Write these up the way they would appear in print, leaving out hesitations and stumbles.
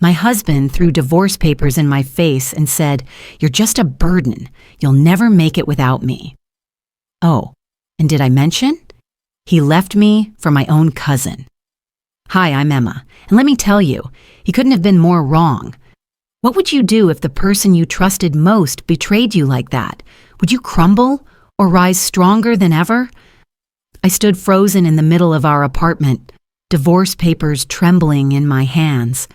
My husband threw divorce papers in my face and said, "You're just a burden. You'll never make it without me." Oh, and did I mention? He left me for my own cousin. Hi, I'm Emma, and let me tell you, he couldn't have been more wrong. What would you do if the person you trusted most betrayed you like that? Would you crumble or rise stronger than ever? I stood frozen in the middle of our apartment, divorce papers trembling in my hands.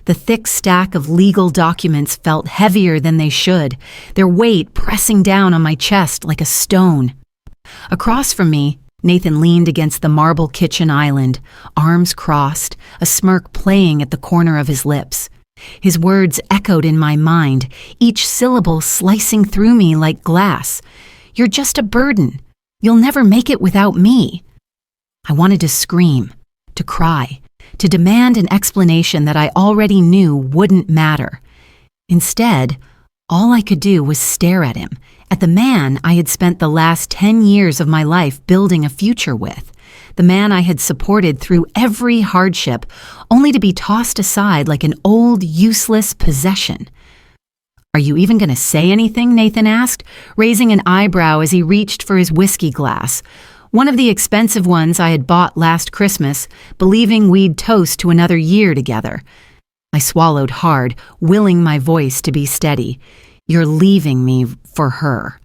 The thick stack of legal documents felt heavier than they should, their weight pressing down on my chest like a stone. Across from me, Nathan leaned against the marble kitchen island, arms crossed, a smirk playing at the corner of his lips. His words echoed in my mind, each syllable slicing through me like glass. "You're just a burden. You'll never make it without me." I wanted to scream, to cry, to demand an explanation that I already knew wouldn't matter. Instead, all I could do was stare at him, at the man I had spent the last 10 years of my life building a future with, the man I had supported through every hardship, only to be tossed aside like an old, useless possession. "Are you even going to say anything?" Nathan asked, raising an eyebrow as he reached for his whiskey glass, one of the expensive ones I had bought last Christmas, believing we'd toast to another year together. I swallowed hard, willing my voice to be steady. "You're leaving me for her."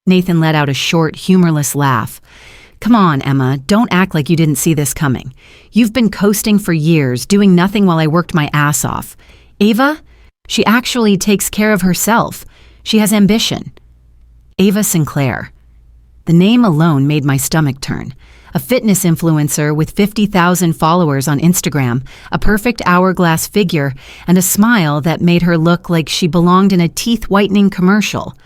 Nathan let out a short, humorless laugh. "Come on, Emma, don't act like you didn't see this coming. You've been coasting for years, doing nothing while I worked my ass off. Ava? She actually takes care of herself. She has ambition." Ava Sinclair. The name alone made my stomach turn. A fitness influencer with 50,000 followers on Instagram, a perfect hourglass figure, and a smile that made her look like she belonged in a teeth-whitening commercial.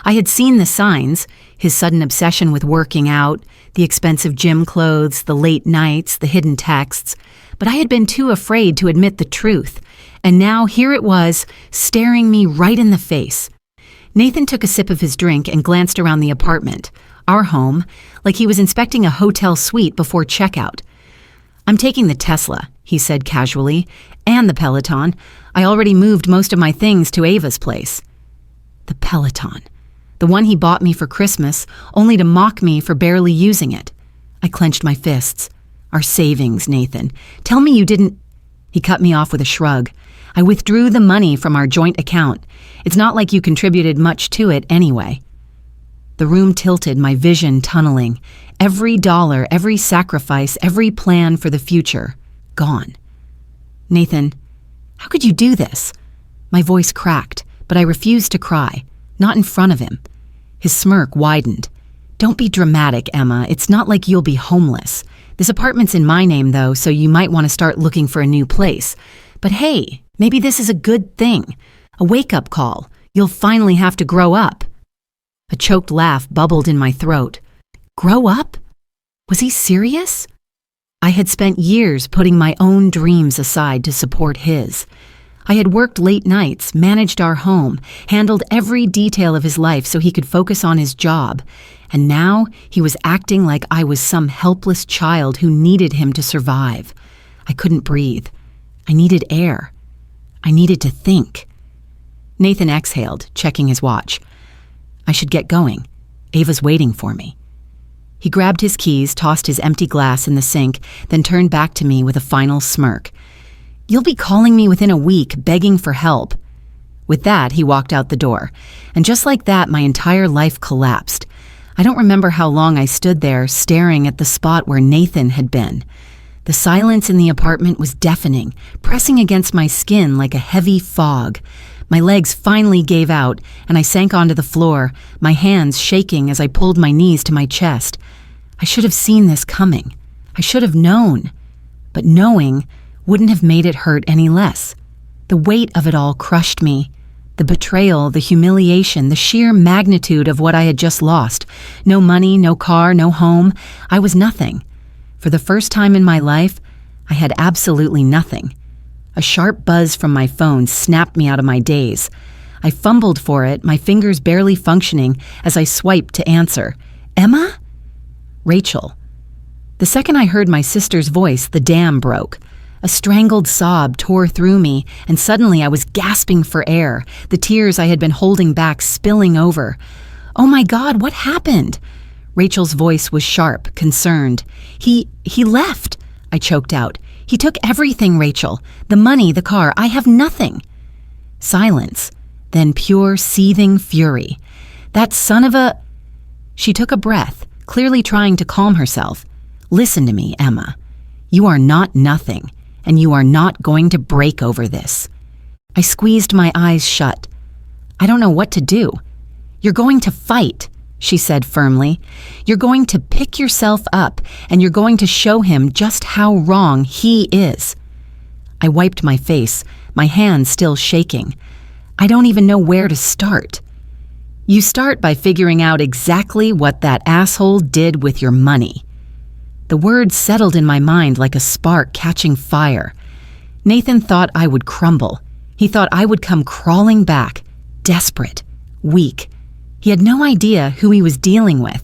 I had seen the signs, his sudden obsession with working out, the expensive gym clothes, the late nights, the hidden texts, but I had been too afraid to admit the truth, and now here it was, staring me right in the face. Nathan took a sip of his drink and glanced around the apartment, our home, like he was inspecting a hotel suite before checkout. "I'm taking the Tesla," he said casually, "and the Peloton. I already moved most of my things to Ava's place." The Peloton. The one he bought me for Christmas, only to mock me for barely using it. I clenched my fists. "Our savings, Nathan. Tell me you didn't—" He cut me off with a shrug. "I withdrew the money from our joint account. It's not like you contributed much to it anyway." The room tilted, my vision tunneling. Every dollar, every sacrifice, every plan for the future, gone. "Nathan, how could you do this?" My voice cracked, but I refused to cry, not in front of him. His smirk widened. "Don't be dramatic, Emma. It's not like you'll be homeless. This apartment's in my name, though, so you might want to start looking for a new place. But hey, maybe this is a good thing. A wake-up call. You'll finally have to grow up." A choked laugh bubbled in my throat. Grow up? Was he serious? I had spent years putting my own dreams aside to support his. I had worked late nights, managed our home, handled every detail of his life so he could focus on his job. And now he was acting like I was some helpless child who needed him to survive. I couldn't breathe. I needed air. I needed to think. Nathan exhaled, checking his watch. I should get going. Ava's waiting for me. He grabbed his keys, tossed his empty glass in the sink, then turned back to me with a final smirk. You'll be calling me within a week, begging for help. With that, he walked out the door. And just like that, my entire life collapsed. I don't remember how long I stood there, staring at the spot where Nathan had been. The silence in the apartment was deafening, pressing against my skin like a heavy fog. My legs finally gave out, and I sank onto the floor, my hands shaking as I pulled my knees to my chest. I should have seen this coming. I should have known. But knowing wouldn't have made it hurt any less. The weight of it all crushed me. The betrayal, the humiliation, the sheer magnitude of what I had just lost. No money, no car, no home. I was nothing. For the first time in my life, I had absolutely nothing. A sharp buzz from my phone snapped me out of my daze. I fumbled for it, my fingers barely functioning as I swiped to answer. Emma? Rachel. The second I heard my sister's voice, the dam broke. A strangled sob tore through me, and suddenly I was gasping for air, the tears I had been holding back spilling over. "Oh my God, what happened?" Rachel's voice was sharp, concerned. He left," I choked out. "He took everything, Rachel. The money, the car. I have nothing." Silence, then pure, seething fury. "That son of a—" She took a breath, clearly trying to calm herself. "Listen to me, Emma. You are not nothing, and you are not going to break over this." I squeezed my eyes shut. "I don't know what to do." "You're going to fight," she said firmly. "You're going to pick yourself up, and you're going to show him just how wrong he is." I wiped my face, my hands still shaking. "I don't even know where to start." "You start by figuring out exactly what that asshole did with your money." The words settled in my mind like a spark catching fire. Nathan thought I would crumble. He thought I would come crawling back, desperate, weak. He had no idea who he was dealing with.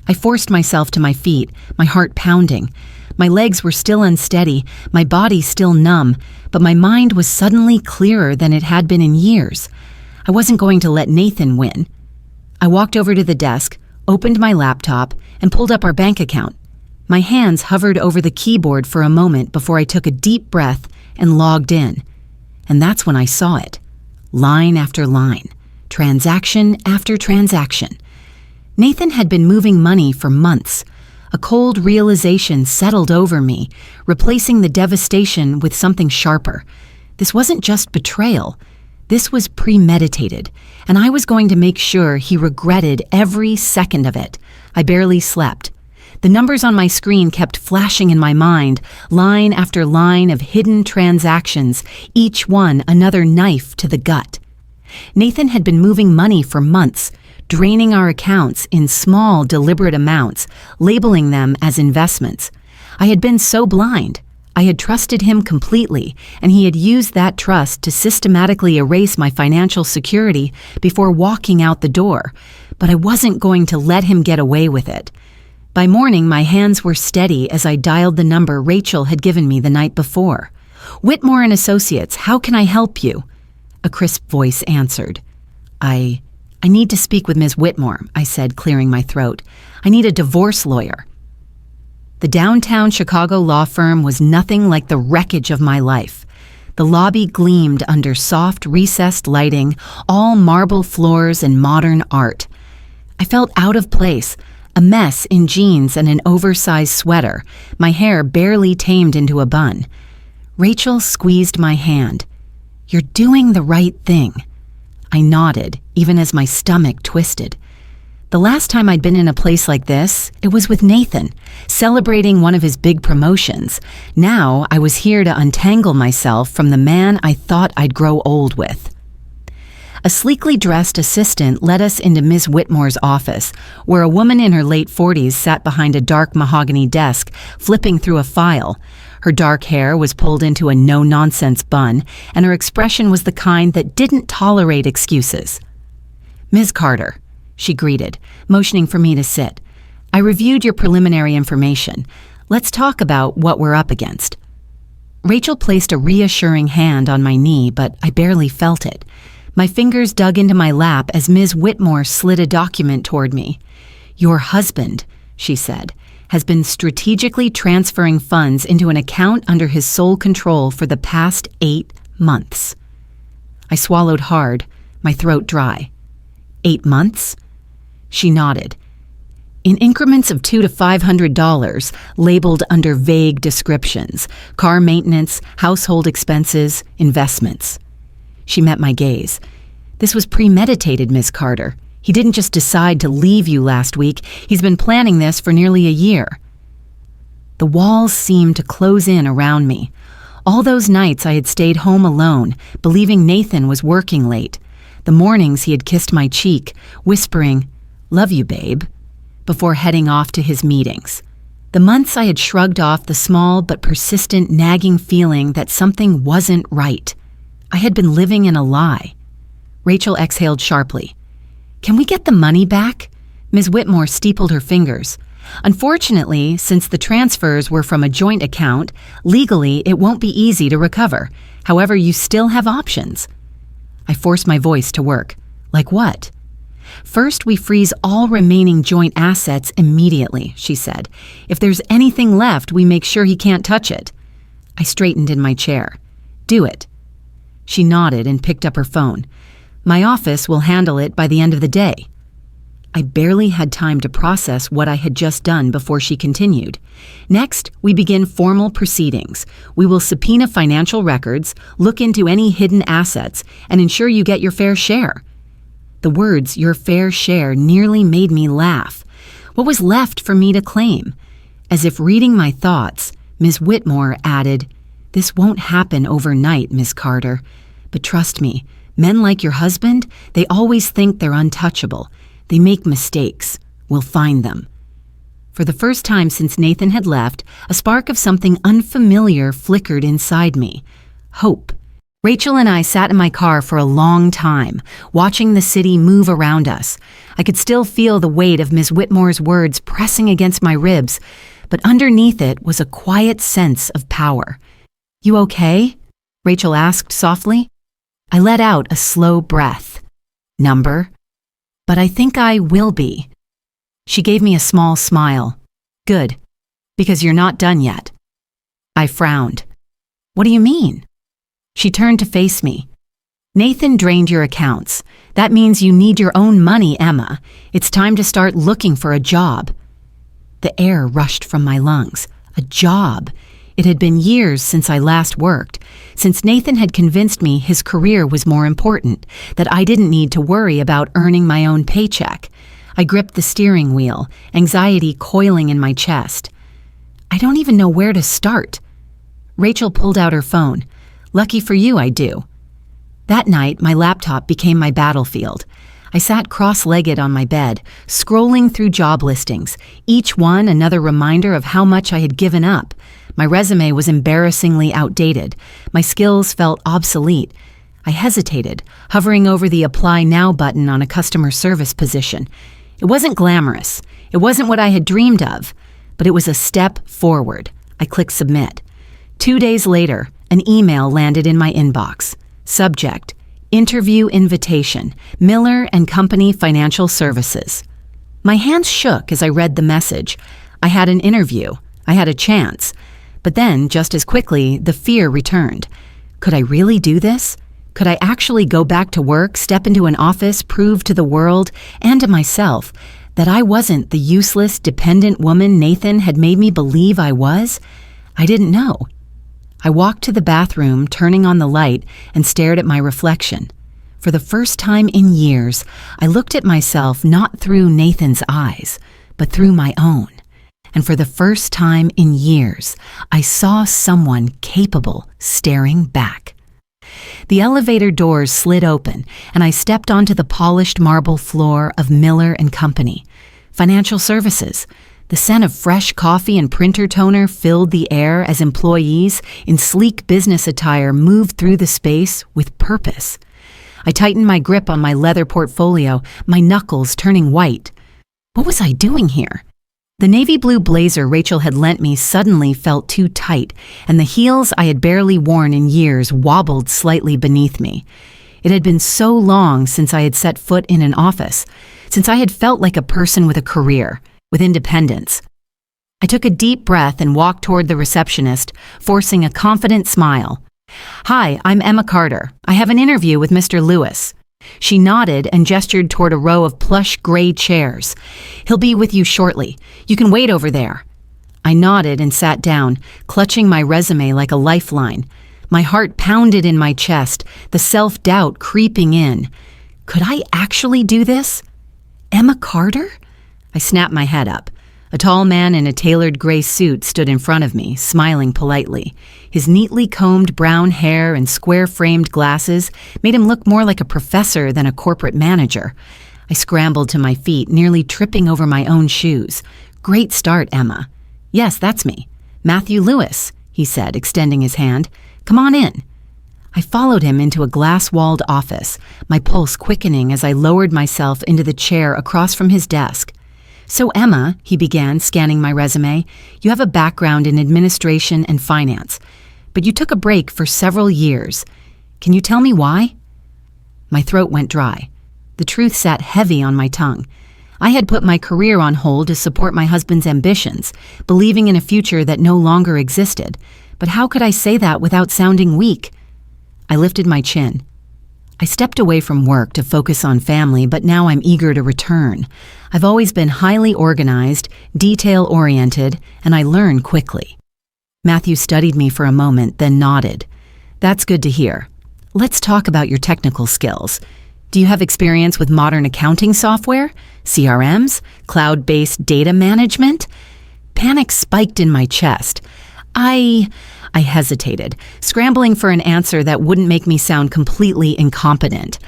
I forced myself to my feet, my heart pounding. My legs were still unsteady, my body still numb, but my mind was suddenly clearer than it had been in years. I wasn't going to let Nathan win. I walked over to the desk, opened my laptop, and pulled up our bank account. My hands hovered over the keyboard for a moment before I took a deep breath and logged in. And that's when I saw it. Line after line. Transaction after transaction. Nathan had been moving money for months. A cold realization settled over me, replacing the devastation with something sharper. This wasn't just betrayal. This was premeditated, and I was going to make sure he regretted every second of it. I barely slept. The numbers on my screen kept flashing in my mind, line after line of hidden transactions, each one another knife to the gut. Nathan had been moving money for months, draining our accounts in small, deliberate amounts, labeling them as investments. I had been so blind. I had trusted him completely, and he had used that trust to systematically erase my financial security before walking out the door. But I wasn't going to let him get away with it. By morning, my hands were steady as I dialed the number Rachel had given me the night before. "Whitmore and Associates, how can I help you?" A crisp voice answered. I need to speak with Ms. Whitmore," I said, clearing my throat. "I need a divorce lawyer." The downtown Chicago law firm was nothing like the wreckage of my life. The lobby gleamed under soft, recessed lighting, all marble floors and modern art. I felt out of place, a mess in jeans and an oversized sweater, my hair barely tamed into a bun. Rachel squeezed my hand. "You're doing the right thing." I nodded, even as my stomach twisted. The last time I'd been in a place like this, it was with Nathan, celebrating one of his big promotions. Now I was here to untangle myself from the man I thought I'd grow old with. A sleekly dressed assistant led us into Ms. Whitmore's office, where a woman in her late 40s sat behind a dark mahogany desk, flipping through a file. Her dark hair was pulled into a no-nonsense bun, and her expression was the kind that didn't tolerate excuses. "Ms. Carter," she greeted, motioning for me to sit. "I reviewed your preliminary information. Let's talk about what we're up against." Rachel placed a reassuring hand on my knee, but I barely felt it. My fingers dug into my lap as Ms. Whitmore slid a document toward me. "Your husband," she said, "has been strategically transferring funds into an account under his sole control for the past 8 months. I swallowed hard, my throat dry. 8 months? She nodded. In increments of $200 to $500, labeled under vague descriptions: car maintenance, household expenses, investments. She met my gaze. This was premeditated, Ms. Carter. He didn't just decide to leave you last week. He's been planning this for nearly a year. The walls seemed to close in around me. All those nights I had stayed home alone, believing Nathan was working late. The mornings he had kissed my cheek, whispering, "Love you, babe," before heading off to his meetings. The months I had shrugged off the small but persistent nagging feeling that something wasn't right. I had been living in a lie. Rachel exhaled sharply. "Can we get the money back?" Ms. Whitmore steepled her fingers. Unfortunately, since the transfers were from a joint account, legally it won't be easy to recover. However, you still have options. I forced my voice to work. Like what? First, we freeze all remaining joint assets immediately, she said. If there's anything left, we make sure he can't touch it. I straightened in my chair. Do it. She nodded and picked up her phone. My office will handle it by the end of the day. I barely had time to process what I had just done before she continued. Next, we begin formal proceedings. We will subpoena financial records, look into any hidden assets, and ensure you get your fair share. The words, your fair share, nearly made me laugh. What was left for me to claim? As if reading my thoughts, Ms. Whitmore added, "This won't happen overnight, Miss Carter. But trust me, men like your husband, they always think they're untouchable. They make mistakes. We'll find them." For the first time since Nathan had left, a spark of something unfamiliar flickered inside me. Hope. Rachel and I sat in my car for a long time, watching the city move around us. I could still feel the weight of Ms. Whitmore's words pressing against my ribs, but underneath it was a quiet sense of power. "You okay?" Rachel asked softly. I let out a slow breath. "Number? But I think I will be." She gave me a small smile. "Good, because you're not done yet." I frowned. "What do you mean?" She turned to face me. "Nathan drained your accounts. That means you need your own money, Emma. It's time to start looking for a job." The air rushed from my lungs. A job. It had been years since I last worked, since Nathan had convinced me his career was more important, that I didn't need to worry about earning my own paycheck. I gripped the steering wheel, anxiety coiling in my chest. I don't even know where to start. Rachel pulled out her phone. "Lucky for you, I do." That night, my laptop became my battlefield. I sat cross-legged on my bed, scrolling through job listings, each one another reminder of how much I had given up. My resume was embarrassingly outdated. My skills felt obsolete. I hesitated, hovering over the Apply Now button on a customer service position. It wasn't glamorous. It wasn't what I had dreamed of, but it was a step forward. I clicked Submit. 2 days later, an email landed in my inbox. Subject: Interview Invitation, Miller and Company Financial Services. My hands shook as I read the message. I had an interview. I had a chance. But then, just as quickly, the fear returned. Could I really do this? Could I actually go back to work, step into an office, prove to the world and to myself that I wasn't the useless, dependent woman Nathan had made me believe I was? I didn't know. I walked to the bathroom, turning on the light, and stared at my reflection. For the first time in years, I looked at myself not through Nathan's eyes, but through my own. And for the first time in years, I saw someone capable staring back. The elevator doors slid open, and I stepped onto the polished marble floor of Miller and Company. Financial services. The scent of fresh coffee and printer toner filled the air as employees in sleek business attire moved through the space with purpose. I tightened my grip on my leather portfolio, my knuckles turning white. What was I doing here? The navy blue blazer Rachel had lent me suddenly felt too tight, and the heels I had barely worn in years wobbled slightly beneath me. It had been so long since I had set foot in an office, since I had felt like a person with a career, with independence. I took a deep breath and walked toward the receptionist, forcing a confident smile. "Hi, I'm Emma Carter. I have an interview with Mr. Lewis." She nodded and gestured toward a row of plush gray chairs. "He'll be with you shortly. You can wait over there." I nodded and sat down, clutching my resume like a lifeline. My heart pounded in my chest, the self-doubt creeping in. Could I actually do this? Emma Carter? I snapped my head up. A tall man in a tailored gray suit stood in front of me, smiling politely. His neatly combed brown hair and square-framed glasses made him look more like a professor than a corporate manager. I scrambled to my feet, nearly tripping over my own shoes. "Great start, Emma." "Yes, that's me. Matthew Lewis," he said, extending his hand. "Come on in." I followed him into a glass-walled office, my pulse quickening as I lowered myself into the chair across from his desk. So Emma, he began, scanning my resume, you have a background in administration and finance, but you took a break for several years. Can you tell me why? My throat went dry. The truth sat heavy on my tongue. I had put my career on hold to support my husband's ambitions, believing in a future that no longer existed. But how could I say that without sounding weak? I lifted my chin. I stepped away from work to focus on family, but now I'm eager to return. I've always been highly organized, detail-oriented, and I learn quickly. Matthew studied me for a moment, then nodded. That's good to hear. Let's talk about your technical skills. Do you have experience with modern accounting software, CRMs, cloud-based data management? Panic spiked in my chest. I hesitated, scrambling for an answer that wouldn't make me sound completely incompetent.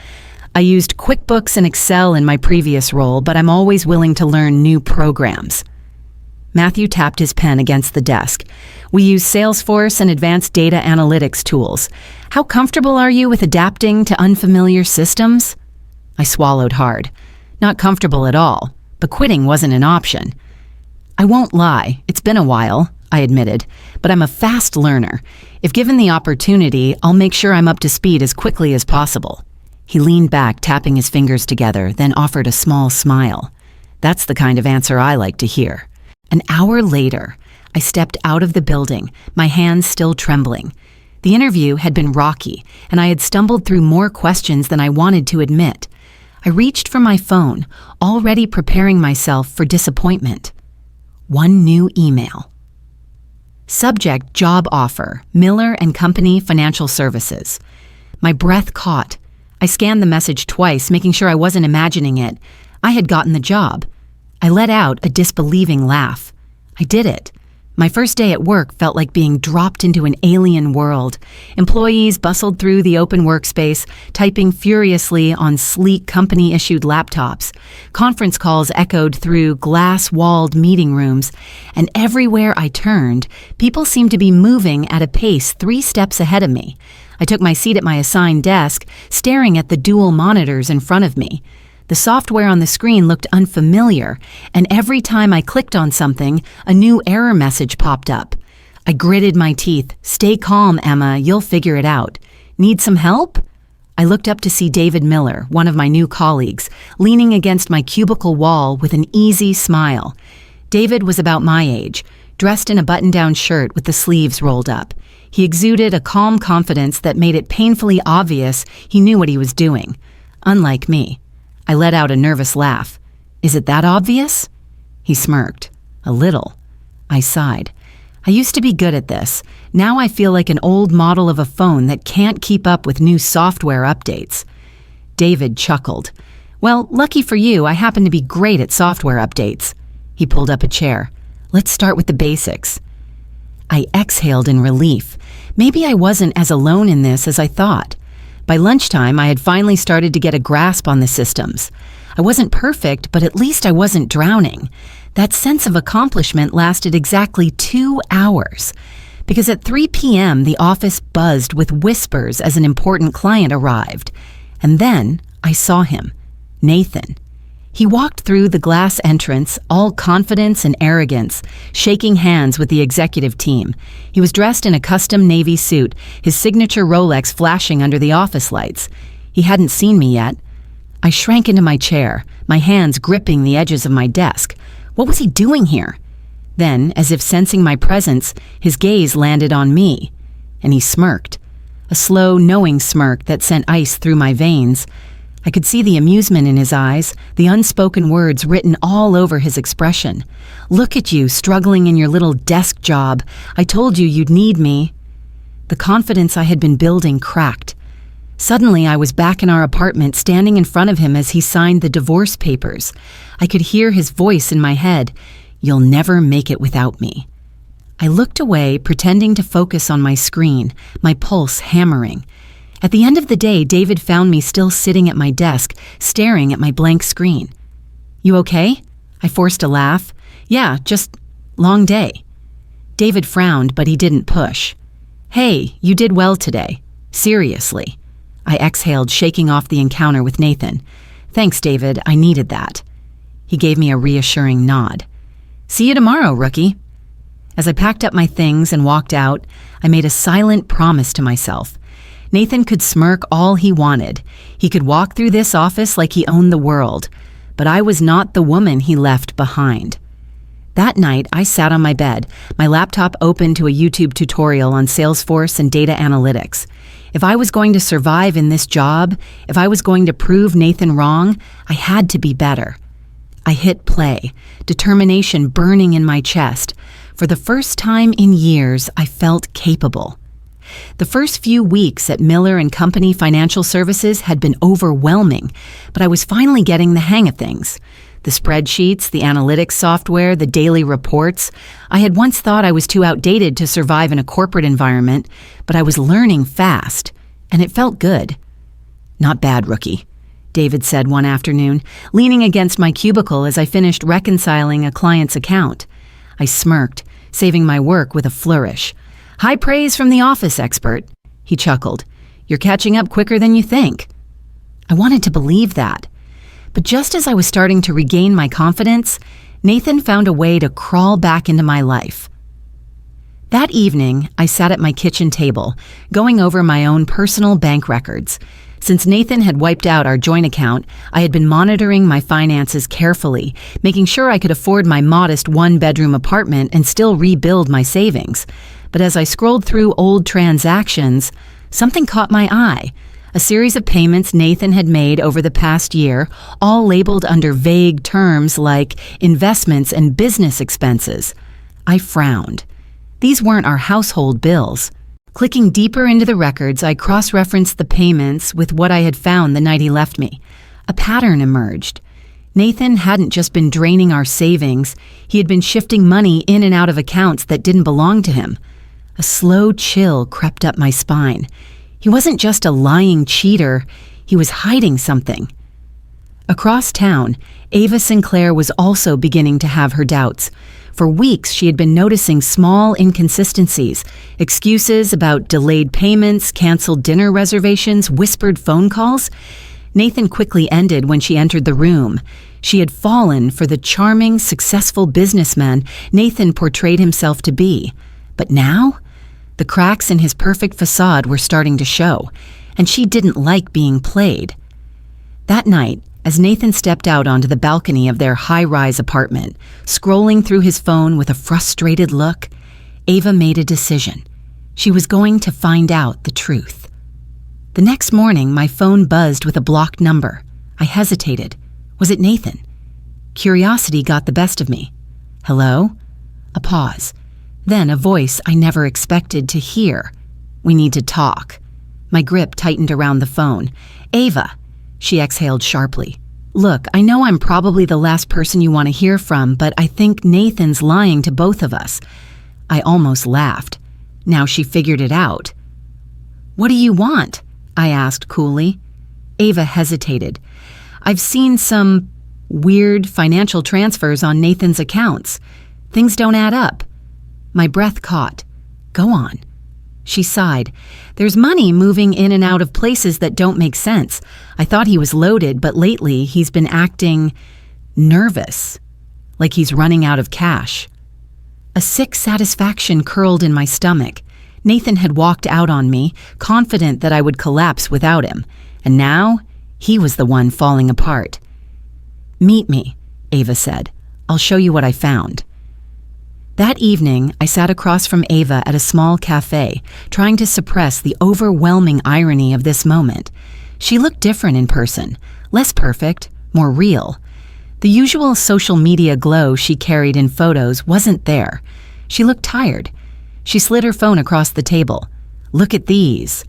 I used QuickBooks and Excel in my previous role, but I'm always willing to learn new programs. Matthew tapped his pen against the desk. We use Salesforce and advanced data analytics tools. How comfortable are you with adapting to unfamiliar systems? I swallowed hard. Not comfortable at all, but quitting wasn't an option. I won't lie, it's been a while, I admitted, but I'm a fast learner. If given the opportunity, I'll make sure I'm up to speed as quickly as possible. He leaned back, tapping his fingers together, then offered a small smile. That's the kind of answer I like to hear. An hour later, I stepped out of the building, my hands still trembling. The interview had been rocky, and I had stumbled through more questions than I wanted to admit. I reached for my phone, already preparing myself for disappointment. One new email. Subject: job offer, Miller and Company Financial Services. My breath caught. I scanned the message twice, making sure I wasn't imagining it. I had gotten the job. I let out a disbelieving laugh. I did it. My first day at work felt like being dropped into an alien world. Employees bustled through the open workspace, typing furiously on sleek company-issued laptops. Conference calls echoed through glass-walled meeting rooms, and everywhere I turned, people seemed to be moving at a pace 3 steps ahead of me. I took my seat at my assigned desk, staring at the dual monitors in front of me. The software on the screen looked unfamiliar, and every time I clicked on something, a new error message popped up. I gritted my teeth. Stay calm, Emma, you'll figure it out. Need some help? I looked up to see David Miller, one of my new colleagues, leaning against my cubicle wall with an easy smile. David was about my age, dressed in a button-down shirt with the sleeves rolled up. He exuded a calm confidence that made it painfully obvious he knew what he was doing. Unlike me. I let out a nervous laugh. Is it that obvious? He smirked. A little. I sighed. I used to be good at this. Now I feel like an old model of a phone that can't keep up with new software updates. David chuckled. Well, lucky for you, I happen to be great at software updates. He pulled up a chair. Let's start with the basics. I exhaled in relief. Maybe I wasn't as alone in this as I thought. By lunchtime, I had finally started to get a grasp on the systems. I wasn't perfect, but at least I wasn't drowning. That sense of accomplishment lasted exactly 2 hours. Because at 3 p.m., the office buzzed with whispers as an important client arrived. And then I saw him, Nathan. He walked through the glass entrance, all confidence and arrogance, shaking hands with the executive team. He was dressed in a custom navy suit, his signature Rolex flashing under the office lights. He hadn't seen me yet. I shrank into my chair, my hands gripping the edges of my desk. What was he doing here? Then, as if sensing my presence, his gaze landed on me, and he smirked. A slow, knowing smirk that sent ice through my veins. I could see the amusement in his eyes, the unspoken words written all over his expression. Look at you, struggling in your little desk job. I told you you'd need me. The confidence I had been building cracked. Suddenly, I was back in our apartment, standing in front of him as he signed the divorce papers. I could hear his voice in my head. You'll never make it without me. I looked away, pretending to focus on my screen, my pulse hammering. At the end of the day, David found me still sitting at my desk, staring at my blank screen. You okay? I forced a laugh. Yeah, just long day. David frowned, but he didn't push. Hey, you did well today. Seriously. I exhaled, shaking off the encounter with Nathan. Thanks, David. I needed that. He gave me a reassuring nod. See you tomorrow, rookie. As I packed up my things and walked out, I made a silent promise to myself. Nathan could smirk all he wanted. He could walk through this office like he owned the world. But I was not the woman he left behind. That night, I sat on my bed, my laptop open to a YouTube tutorial on Salesforce and data analytics. If I was going to survive in this job, if I was going to prove Nathan wrong, I had to be better. I hit play, determination burning in my chest. For the first time in years, I felt capable. The first few weeks at Miller & Company Financial Services had been overwhelming, but I was finally getting the hang of things. The spreadsheets, the analytics software, the daily reports. I had once thought I was too outdated to survive in a corporate environment, but I was learning fast, and it felt good. Not bad, rookie, David said one afternoon, leaning against my cubicle as I finished reconciling a client's account. I smirked, saving my work with a flourish. High praise from the office expert, he chuckled. You're catching up quicker than you think. I wanted to believe that. But just as I was starting to regain my confidence, Nathan found a way to crawl back into my life. That evening, I sat at my kitchen table, going over my own personal bank records. Since Nathan had wiped out our joint account, I had been monitoring my finances carefully, making sure I could afford my modest one-bedroom apartment and still rebuild my savings. But as I scrolled through old transactions, something caught my eye. A series of payments Nathan had made over the past year, all labeled under vague terms like investments and business expenses. I frowned. These weren't our household bills. Clicking deeper into the records, I cross-referenced the payments with what I had found the night he left me. A pattern emerged. Nathan hadn't just been draining our savings, he had been shifting money in and out of accounts that didn't belong to him. A slow chill crept up my spine. He wasn't just a lying cheater, he was hiding something. Across town, Ava Sinclair was also beginning to have her doubts. For weeks, she had been noticing small inconsistencies, excuses about delayed payments, canceled dinner reservations, whispered phone calls. Nathan quickly ended when she entered the room. She had fallen for the charming, successful businessman Nathan portrayed himself to be. But now, the cracks in his perfect facade were starting to show, and she didn't like being played. That night, as Nathan stepped out onto the balcony of their high-rise apartment, scrolling through his phone with a frustrated look, Ava made a decision. She was going to find out the truth. The next morning, my phone buzzed with a blocked number. I hesitated. Was it Nathan? Curiosity got the best of me. Hello? A pause. Then a voice I never expected to hear. We need to talk. My grip tightened around the phone. Ava, she exhaled sharply. Look, I know I'm probably the last person you want to hear from, but I think Nathan's lying to both of us. I almost laughed. Now she figured it out. What do you want? I asked coolly. Ava hesitated. I've seen some weird financial transfers on Nathan's accounts. Things don't add up. My breath caught. Go on. She sighed. There's money moving in and out of places that don't make sense. I thought he was loaded, but lately he's been acting nervous, like he's running out of cash. A sick satisfaction curled in my stomach. Nathan had walked out on me, confident that I would collapse without him, and now he was the one falling apart. Meet me, Ava said. I'll show you what I found. That evening, I sat across from Ava at a small cafe, trying to suppress the overwhelming irony of this moment. She looked different in person, less perfect, more real. The usual social media glow she carried in photos wasn't there. She looked tired. She slid her phone across the table. Look at these.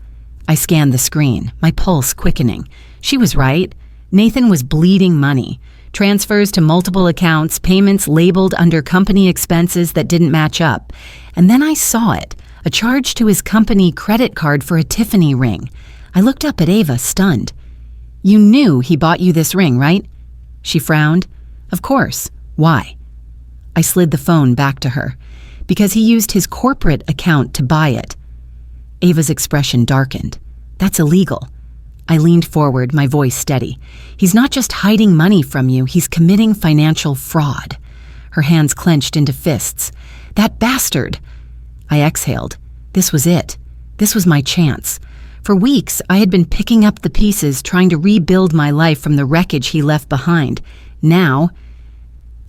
I scanned the screen, my pulse quickening. She was right. Nathan was bleeding money. Transfers to multiple accounts, payments labeled under company expenses that didn't match up. And then I saw it, a charge to his company credit card for a Tiffany ring. I looked up at Ava, stunned. You knew he bought you this ring, right? She frowned. Of course. Why? I slid the phone back to her. Because he used his corporate account to buy it. Ava's expression darkened. That's illegal. I leaned forward, my voice steady. He's not just hiding money from you, he's committing financial fraud. Her hands clenched into fists. That bastard! I exhaled. This was it. This was my chance. For weeks, I had been picking up the pieces, trying to rebuild my life from the wreckage he left behind. Now,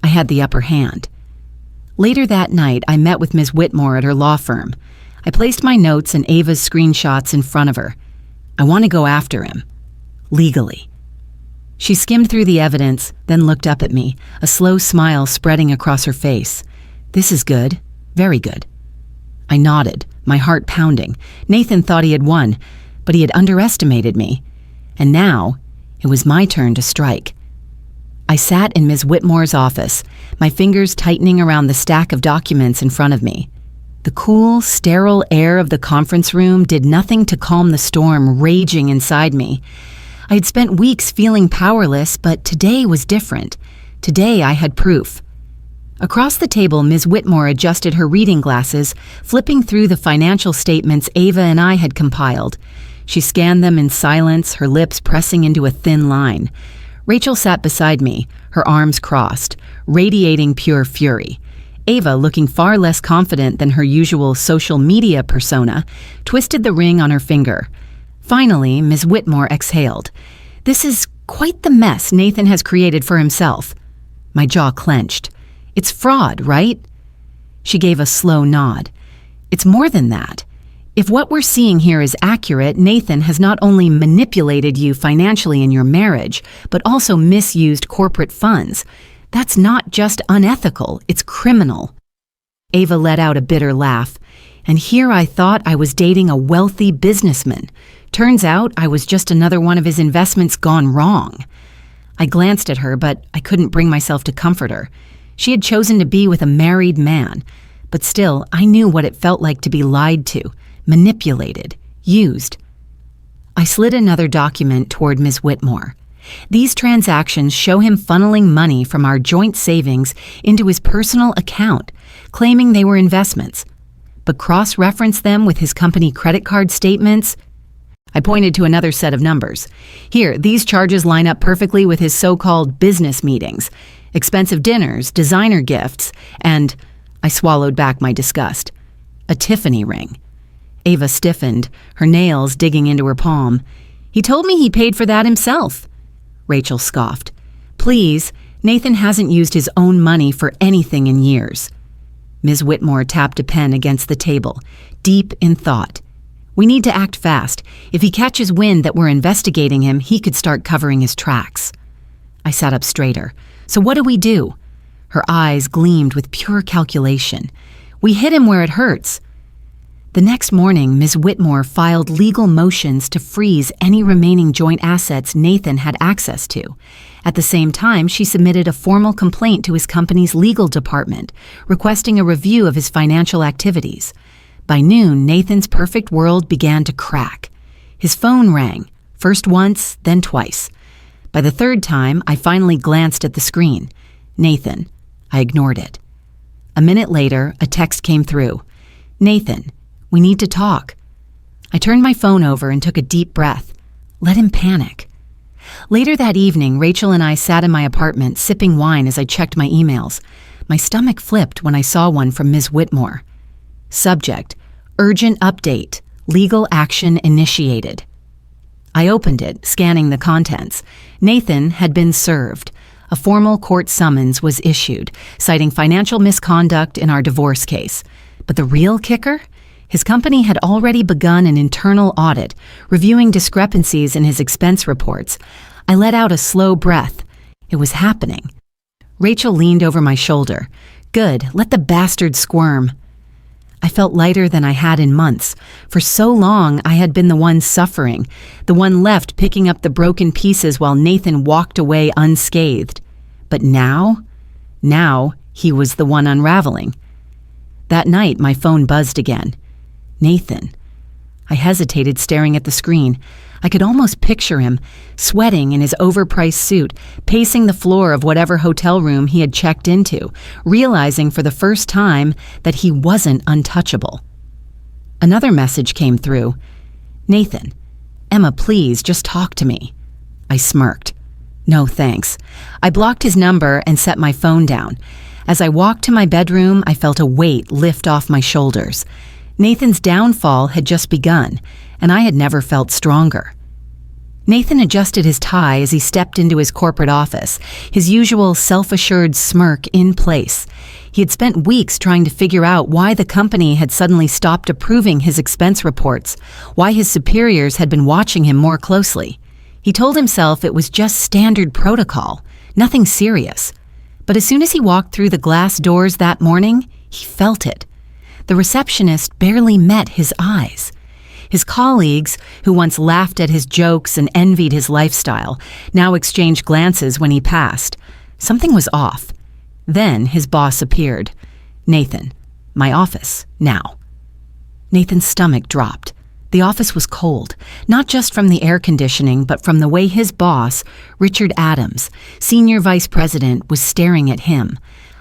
I had the upper hand. Later that night, I met with Ms. Whitmore at her law firm. I placed my notes and Ava's screenshots in front of her. I want to go after him. Legally. She skimmed through the evidence, then looked up at me, a slow smile spreading across her face. This is good. Very good. I nodded, my heart pounding. Nathan thought he had won, but he had underestimated me. And now, it was my turn to strike. I sat in Ms. Whitmore's office, my fingers tightening around the stack of documents in front of me. The cool, sterile air of the conference room did nothing to calm the storm raging inside me. I had spent weeks feeling powerless, but today was different. Today I had proof. Across the table, Ms. Whitmore adjusted her reading glasses, flipping through the financial statements Ava and I had compiled. She scanned them in silence, her lips pressing into a thin line. Rachel sat beside me, her arms crossed, radiating pure fury. Ava, looking far less confident than her usual social media persona, twisted the ring on her finger. Finally, Ms. Whitmore exhaled. This is quite the mess Nathan has created for himself. My jaw clenched. It's fraud, right? She gave a slow nod. It's more than that. If what we're seeing here is accurate, Nathan has not only manipulated you financially in your marriage, but also misused corporate funds. That's not just unethical, it's criminal. Ava let out a bitter laugh. And here I thought I was dating a wealthy businessman. Turns out I was just another one of his investments gone wrong. I glanced at her, but I couldn't bring myself to comfort her. She had chosen to be with a married man. But still, I knew what it felt like to be lied to, manipulated, used. I slid another document toward Ms. Whitmore. These transactions show him funneling money from our joint savings into his personal account, claiming they were investments. But cross-reference them with his company credit card statements. I pointed to another set of numbers. Here, these charges line up perfectly with his so-called business meetings, expensive dinners, designer gifts, and I swallowed back my disgust. A Tiffany ring. Ava stiffened, her nails digging into her palm. He told me he paid for that himself. Rachel scoffed. Please, Nathan hasn't used his own money for anything in years. Ms. Whitmore tapped a pen against the table, deep in thought. We need to act fast. If he catches wind that we're investigating him, he could start covering his tracks. I sat up straighter. So what do we do? Her eyes gleamed with pure calculation. We hit him where it hurts. The next morning, Ms. Whitmore filed legal motions to freeze any remaining joint assets Nathan had access to. At the same time, she submitted a formal complaint to his company's legal department, requesting a review of his financial activities. By noon, Nathan's perfect world began to crack. His phone rang, first once, then twice. By the third time, I finally glanced at the screen. Nathan. I ignored it. A minute later, a text came through. Nathan, we need to talk. I turned my phone over and took a deep breath. Let him panic. Later that evening, Rachel and I sat in my apartment, sipping wine as I checked my emails. My stomach flipped when I saw one from Ms. Whitmore. Subject, urgent update, legal action initiated. I opened it, scanning the contents. Nathan had been served. A formal court summons was issued, citing financial misconduct in our divorce case. But the real kicker? His company had already begun an internal audit, reviewing discrepancies in his expense reports. I let out a slow breath. It was happening. Rachel leaned over my shoulder. Good, let the bastard squirm. I felt lighter than I had in months. For so long, I had been the one suffering, the one left picking up the broken pieces while Nathan walked away unscathed. But now he was the one unraveling. That night, my phone buzzed again. Nathan. I hesitated, staring at the screen. I could almost picture him, sweating in his overpriced suit, pacing the floor of whatever hotel room he had checked into, realizing for the first time that he wasn't untouchable. Another message came through. Nathan, "Emma, please, just talk to me." I smirked. "No, thanks." I blocked his number and set my phone down. As I walked to my bedroom, I felt a weight lift off my shoulders. Nathan's downfall had just begun, and I had never felt stronger. Nathan adjusted his tie as he stepped into his corporate office, his usual self-assured smirk in place. He had spent weeks trying to figure out why the company had suddenly stopped approving his expense reports, why his superiors had been watching him more closely. He told himself it was just standard protocol, nothing serious. But as soon as he walked through the glass doors that morning, he felt it. The receptionist barely met his eyes. His colleagues, who once laughed at his jokes and envied his lifestyle, now exchanged glances when he passed. Something was off. Then his boss appeared. "Nathan, my office, now." Nathan's stomach dropped. The office was cold, not just from the air conditioning, but from the way his boss, Richard Adams, senior vice president, was staring at him.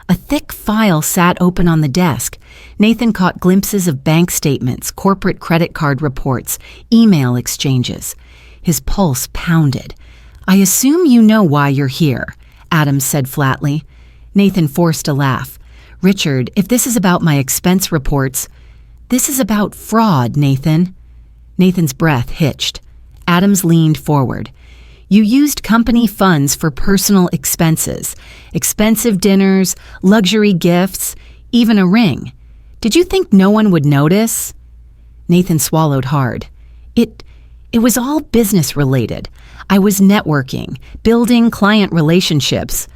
A thick file sat open on the desk. Nathan caught glimpses of bank statements, corporate credit card reports, email exchanges. His pulse pounded. "I assume you know why you're here," Adams said flatly. Nathan forced a laugh. "Richard, if this is about my expense reports—" "This is about fraud, Nathan." Nathan's breath hitched. Adams leaned forward. "You used company funds for personal expenses, expensive dinners, luxury gifts, even a ring. Did you think no one would notice?" Nathan swallowed hard. It was all business related. I was networking, building client relationships."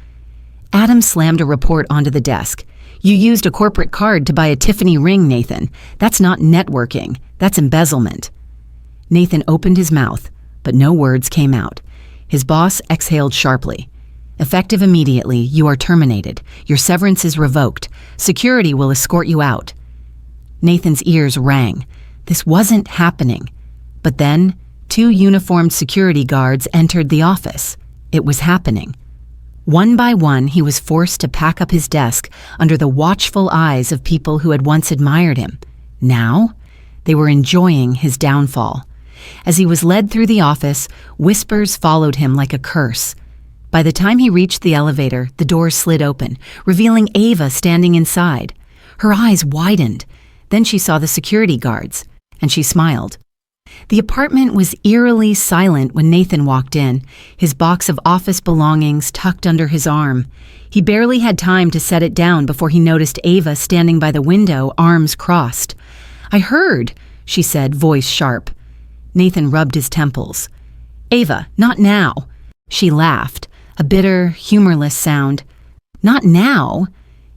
Adam slammed a report onto the desk. "You used a corporate card to buy a Tiffany ring, Nathan. That's not networking. That's embezzlement." Nathan opened his mouth, but no words came out. His boss exhaled sharply. "Effective immediately, you are terminated. Your severance is revoked. Security will escort you out." Nathan's ears rang. This wasn't happening. But then, 2 uniformed security guards entered the office. It was happening. One by one, he was forced to pack up his desk under the watchful eyes of people who had once admired him. Now, they were enjoying his downfall. As he was led through the office, whispers followed him like a curse. By the time he reached the elevator, the door slid open, revealing Ava standing inside. Her eyes widened. Then she saw the security guards, and she smiled. The apartment was eerily silent when Nathan walked in, his box of office belongings tucked under his arm. He barely had time to set it down before he noticed Ava standing by the window, arms crossed. "I heard," she said, voice sharp. Nathan rubbed his temples. "Ava, not now." She laughed, a bitter, humorless sound. "Not now?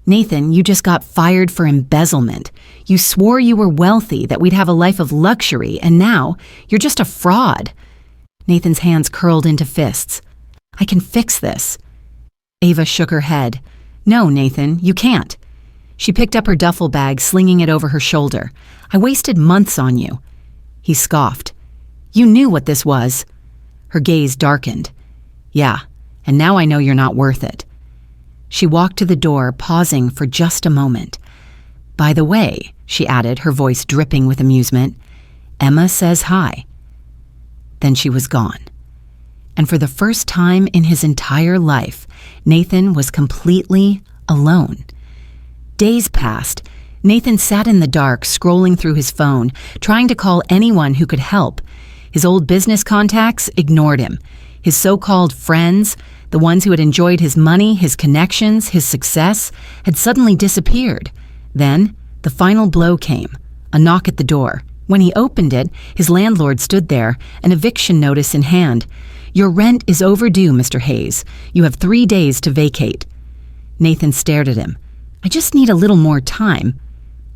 Nathan, you just got fired for embezzlement. You swore you were wealthy, that we'd have a life of luxury, and now you're just a fraud." Nathan's hands curled into fists. "I can fix this." Ava shook her head. "No, Nathan, you can't." She picked up her duffel bag, slinging it over her shoulder. "I wasted months on you." He scoffed. "You knew what this was." Her gaze darkened. "Yeah, and now I know you're not worth it." She walked to the door, pausing for just a moment. "By the way," she added, her voice dripping with amusement, "Emma says hi." Then she was gone. And for the first time in his entire life, Nathan was completely alone. Days passed. Nathan sat in the dark, scrolling through his phone, trying to call anyone who could help. His old business contacts ignored him. His so-called friends, the ones who had enjoyed his money, his connections, his success, had suddenly disappeared. Then, the final blow came, a knock at the door. When he opened it, his landlord stood there, an eviction notice in hand. "Your rent is overdue, Mr. Hayes. You have 3 days to vacate." Nathan stared at him. "I just need a little more time."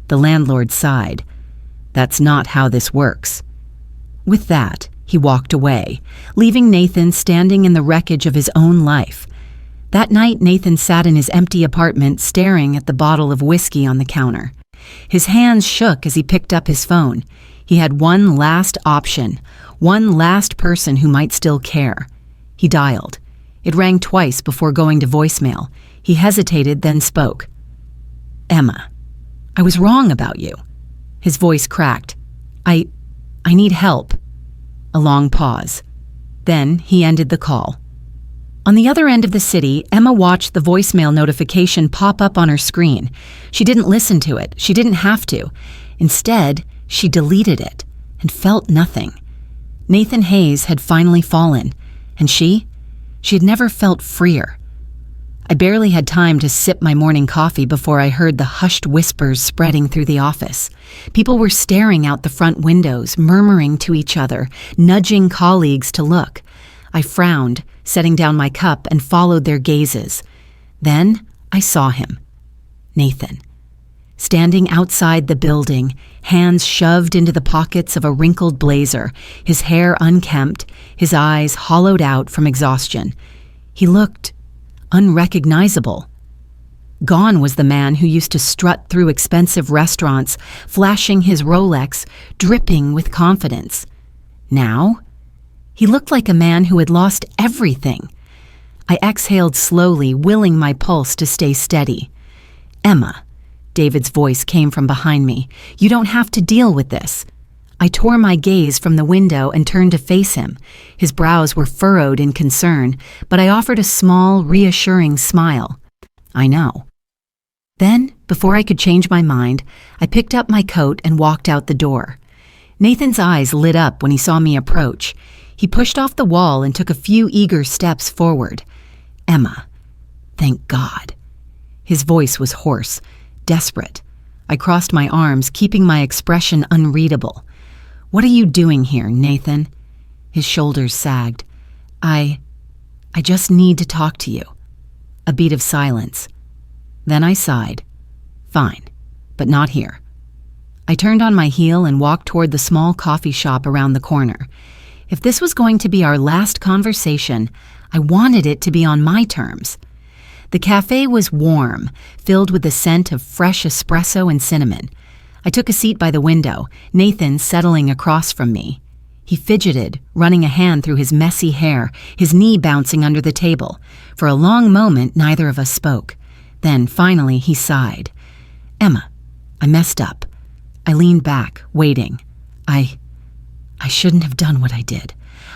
The landlord sighed. "That's not how this works." With that, he walked away, leaving Nathan standing in the wreckage of his own life. That night, Nathan sat in his empty apartment, staring at the bottle of whiskey on the counter. His hands shook as he picked up his phone. He had one last option, one last person who might still care. He dialed. It rang twice before going to voicemail. He hesitated, then spoke. "Emma, I was wrong about you." His voice cracked. I need help." A long pause. Then he ended the call. On the other end of the city, Emma watched the voicemail notification pop up on her screen. She didn't listen to it. She didn't have to. Instead, she deleted it and felt nothing. Nathan Hayes had finally fallen, and she had never felt freer. I barely had time to sip my morning coffee before I heard the hushed whispers spreading through the office. People were staring out the front windows, murmuring to each other, nudging colleagues to look. I frowned, setting down my cup, and followed their gazes. Then I saw him. Nathan. Standing outside the building, hands shoved into the pockets of a wrinkled blazer, his hair unkempt, his eyes hollowed out from exhaustion. He looked unrecognizable. Gone was the man who used to strut through expensive restaurants, flashing his Rolex, dripping with confidence. Now, he looked like a man who had lost everything. I exhaled slowly, willing my pulse to stay steady. "Emma," David's voice came from behind me. "You don't have to deal with this." I tore my gaze from the window and turned to face him. His brows were furrowed in concern, but I offered a small, reassuring smile. "I know." Then, before I could change my mind, I picked up my coat and walked out the door. Nathan's eyes lit up when he saw me approach. He pushed off the wall and took a few eager steps forward. "Emma, thank God." His voice was hoarse, desperate. I crossed my arms, keeping my expression unreadable. "What are you doing here, Nathan?" His shoulders sagged. I just need to talk to you." A beat of silence. Then I sighed. "Fine, but not here." I turned on my heel and walked toward the small coffee shop around the corner. If this was going to be our last conversation, I wanted it to be on my terms. The cafe was warm, filled with the scent of fresh espresso and cinnamon. I took a seat by the window, Nathan settling across from me. He fidgeted, running a hand through his messy hair, his knee bouncing under the table. For a long moment, neither of us spoke. Then, finally, he sighed. "Emma, I messed up." I leaned back, waiting. I shouldn't have done what I did.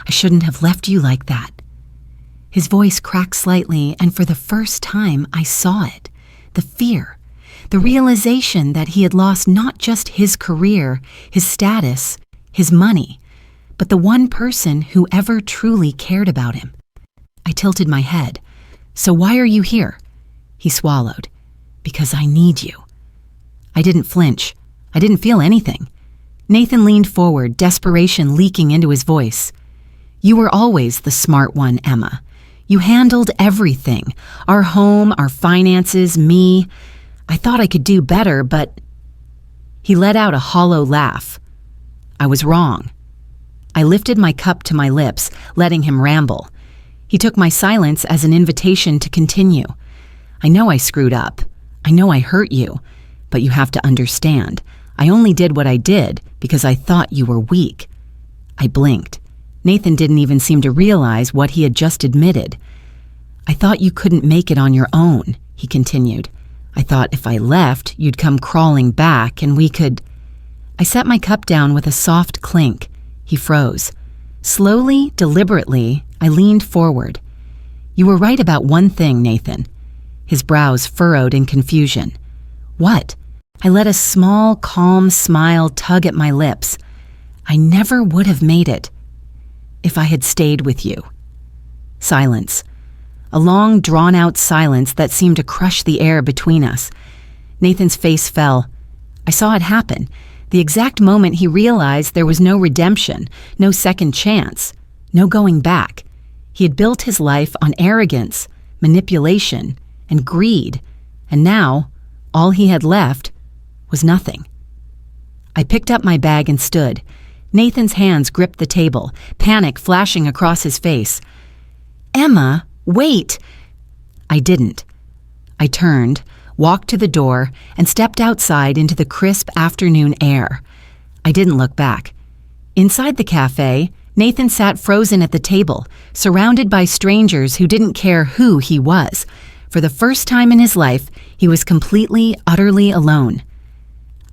I shouldn't have left you like that." His voice cracked slightly, and for the first time, I saw it. The fear. The realization that he had lost not just his career, his status, his money, but the one person who ever truly cared about him. I tilted my head. "So why are you here?" He swallowed. "Because I need you." I didn't flinch. I didn't feel anything. Nathan leaned forward, desperation leaking into his voice. "You were always the smart one, Emma. You handled everything. Our home, our finances, me. I thought I could do better, but..." He let out a hollow laugh. I was wrong. I lifted my cup to my lips, letting him ramble. He took my silence as an invitation to continue. "I know I screwed up. I know I hurt you. But you have to understand. I only did what I did because I thought you were weak." I blinked. Nathan didn't even seem to realize what he had just admitted. "I thought you couldn't make it on your own," he continued. "I thought if I left, you'd come crawling back and we could..." I set my cup down with a soft clink. He froze. Slowly, deliberately, I leaned forward. "You were right about one thing, Nathan." His brows furrowed in confusion. "What?" I let a small, calm smile tug at my lips. "I never would have made it if I had stayed with you." Silence. A long, drawn-out silence that seemed to crush the air between us. Nathan's face fell. I saw it happen, the exact moment he realized there was no redemption, no second chance, no going back. He had built his life on arrogance, manipulation, and greed, and now all he had left was nothing. I picked up my bag and stood. Nathan's hands gripped the table, panic flashing across his face. "Emma, wait!" I didn't. I turned, walked to the door, and stepped outside into the crisp afternoon air. I didn't look back. Inside the cafe, Nathan sat frozen at the table, surrounded by strangers who didn't care who he was. For the first time in his life, he was completely, utterly alone.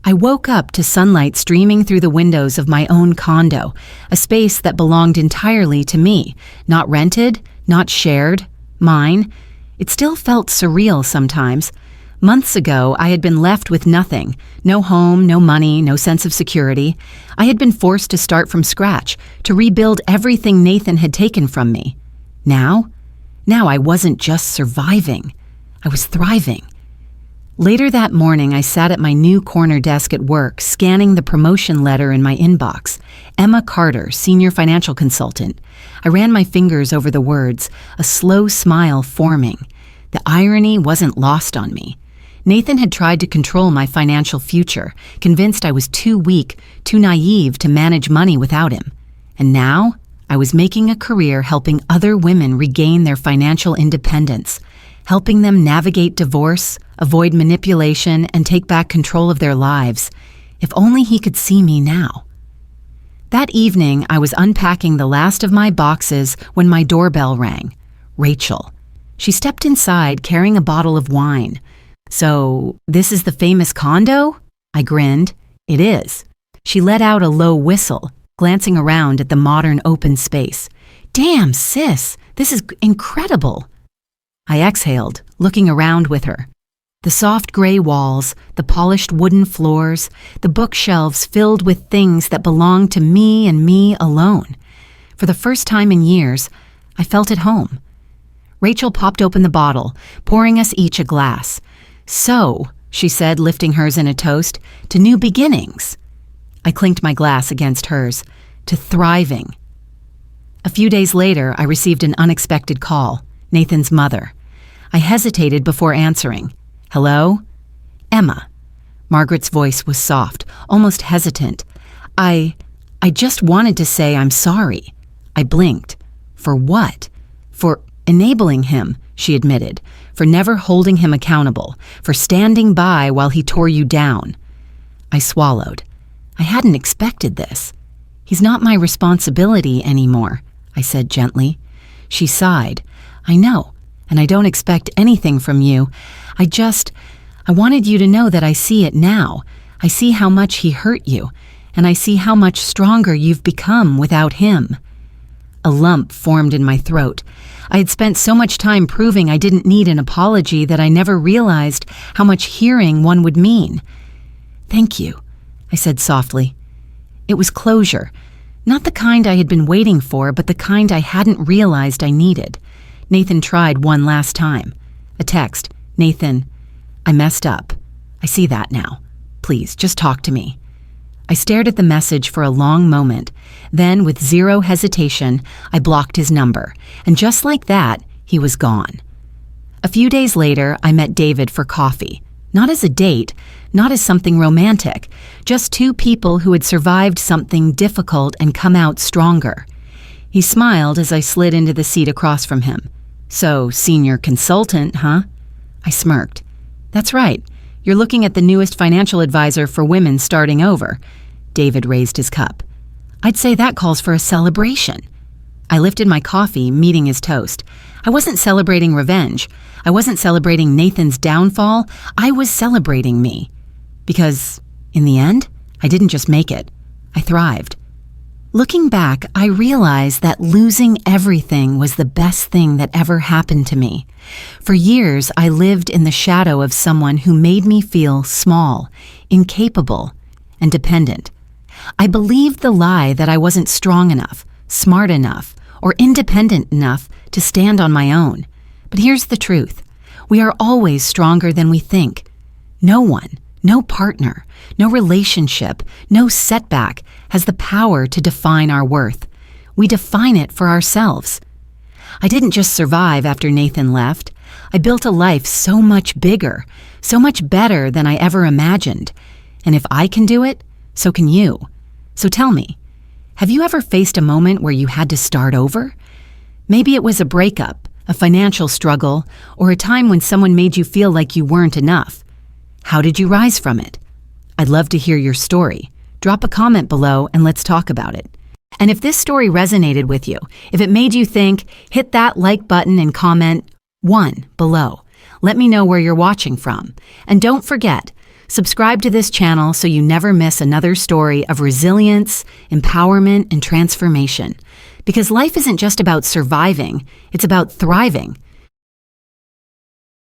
I woke up to sunlight streaming through the windows of my own condo, a space that belonged entirely to me, not rented, not shared, mine. It still felt surreal sometimes. Months ago, I had been left with nothing. No home, no money, no sense of security. I had been forced to start from scratch, to rebuild everything Nathan had taken from me. Now I wasn't just surviving. I was thriving. Later that morning, I sat at my new corner desk at work, scanning the promotion letter in my inbox. Emma Carter, Senior Financial Consultant. I ran my fingers over the words, a slow smile forming. The irony wasn't lost on me. Nathan had tried to control my financial future, convinced I was too weak, too naive to manage money without him. And now, I was making a career helping other women regain their financial independence, helping them navigate divorce, avoid manipulation, and take back control of their lives. If only he could see me now. That evening, I was unpacking the last of my boxes when my doorbell rang. Rachel. She stepped inside carrying a bottle of wine. "So, this is the famous condo?" I grinned. "It is." She let out a low whistle, glancing around at the modern open space. "Damn, sis, this is incredible." I exhaled, looking around with her. The soft gray walls, the polished wooden floors, the bookshelves filled with things that belonged to me and me alone. For the first time in years, I felt at home. Rachel popped open the bottle, pouring us each a glass. "So," she said, lifting hers in a toast, "to new beginnings." I clinked my glass against hers. "To thriving." A few days later, I received an unexpected call, Nathan's mother. I hesitated before answering. "Hello?" "Emma." Margaret's voice was soft, almost hesitant. I just wanted to say I'm sorry." I blinked. "For what?" "For enabling him," she admitted. "For never holding him accountable. For standing by while he tore you down." I swallowed. I hadn't expected this. "He's not my responsibility anymore," I said gently. She sighed. "I know, and I don't expect anything from you. I wanted you to know that I see it now. I see how much he hurt you, and I see how much stronger you've become without him." A lump formed in my throat. I had spent so much time proving I didn't need an apology that I never realized how much hearing one would mean. "Thank you," I said softly. It was closure. Not the kind I had been waiting for, but the kind I hadn't realized I needed. Nathan tried one last time. A text. "Nathan, I messed up. I see that now. Please, just talk to me." I stared at the message for a long moment. Then, with zero hesitation, I blocked his number. And just like that, he was gone. A few days later, I met David for coffee. Not as a date, not as something romantic, just two people who had survived something difficult and come out stronger. He smiled as I slid into the seat across from him. "So, senior consultant, huh?" I smirked. "That's right. You're looking at the newest financial advisor for women starting over." David raised his cup. "I'd say that calls for a celebration." I lifted my coffee, meeting his toast. I wasn't celebrating revenge. I wasn't celebrating Nathan's downfall. I was celebrating me. Because, in the end, I didn't just make it. I thrived. Looking back, I realized that losing everything was the best thing that ever happened to me. For years, I lived in the shadow of someone who made me feel small, incapable, and dependent. I believed the lie that I wasn't strong enough, smart enough, or independent enough to stand on my own. But here's the truth. We are always stronger than we think. No one, no partner, no relationship, no setback has the power to define our worth. We define it for ourselves. I didn't just survive after Nathan left. I built a life so much bigger, so much better than I ever imagined. And if I can do it, so can you. So tell me, have you ever faced a moment where you had to start over? Maybe it was a breakup, a financial struggle, or a time when someone made you feel like you weren't enough. How did you rise from it? I'd love to hear your story. Drop a comment below and let's talk about it. And if this story resonated with you, if it made you think, hit that like button and comment 1 below. Let me know where you're watching from. And don't forget, Subscribe to this channel so you never miss another story of resilience, empowerment, and transformation. Because life isn't just about surviving, it's about thriving.